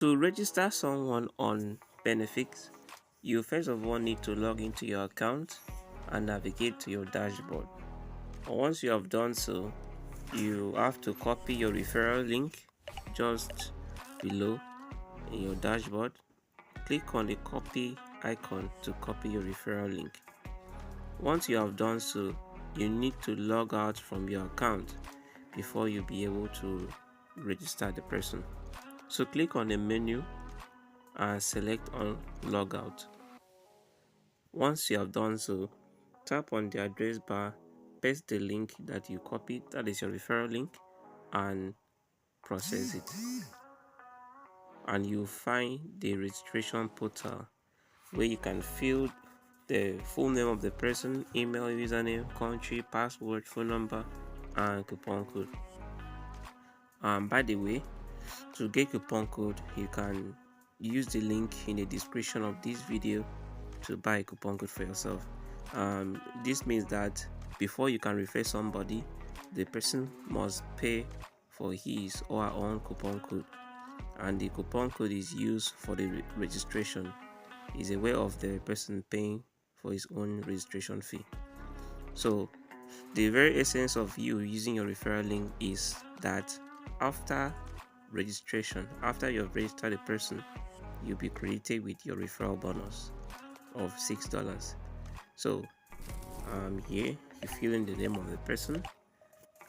To register someone on Benefix, you first of all need to log into your account and navigate to your dashboard. Once you have done so, you have to copy your referral link just below in your dashboard. Click on the copy icon to copy your referral link. Once you have done so, you need to log out from your account before you'll be able to register the person. So click on the menu and select on logout. Once you have done so, tap on the address bar, paste the link that you copied, that is your referral link, and process it. And you find the registration portal where you can fill the full name of the person, email, username, country, password, phone number, and coupon code. By the way, to get coupon code, you can use the link in the description of this video to buy a coupon code for yourself. This means that before you can refer somebody, the person must pay for his or her own coupon code, and the coupon code is used for the registration. Is a way of the person paying for his own registration fee. So the very essence of you using your referral link is that after registration, after you have registered a person, you'll be credited with your referral bonus of $6. So here you fill in the name of the person,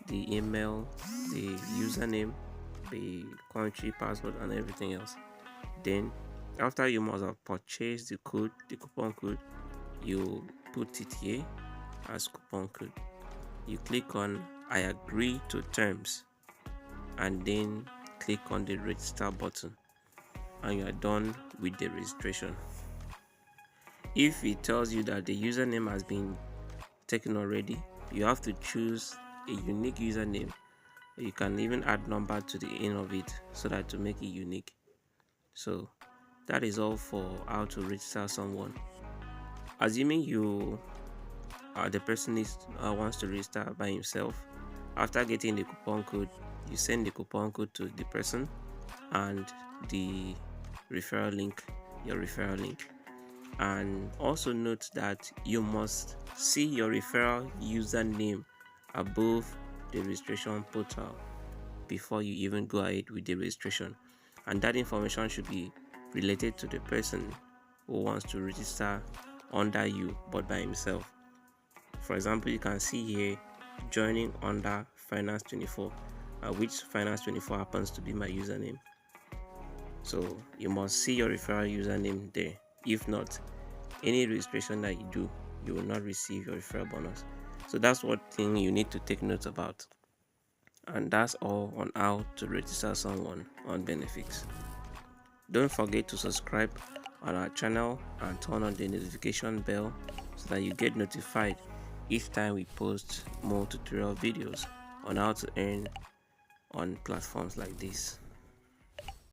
the email, the username, the country, password, and everything else. Then after you must have purchased the coupon code, you put it here as coupon code. You click on I agree to terms and then click on the register button, and you are done with the registration. If it tells you that the username has been taken already, you have to choose a unique username. You can even add number to the end of it so that to make it unique. So that is all for how to register someone. Assuming you the person wants to register by himself, after getting the coupon code, you send the coupon code to the person and the referral link, your referral link. And also note that you must see your referral username above the registration portal before you even go ahead with the registration, and that information should be related to the person who wants to register under you but by himself. For example, you can see here joining under finance 24, which finance 24 happens to be my username. So you must see your referral username there. If not, any registration that you do, you will not receive your referral bonus. So that's one thing you need to take note about. And that's all on how to register someone on Benefix. Don't forget to subscribe on our channel and turn on the notification bell so that you get notified each time we post more tutorial videos on how to earn on platforms like this.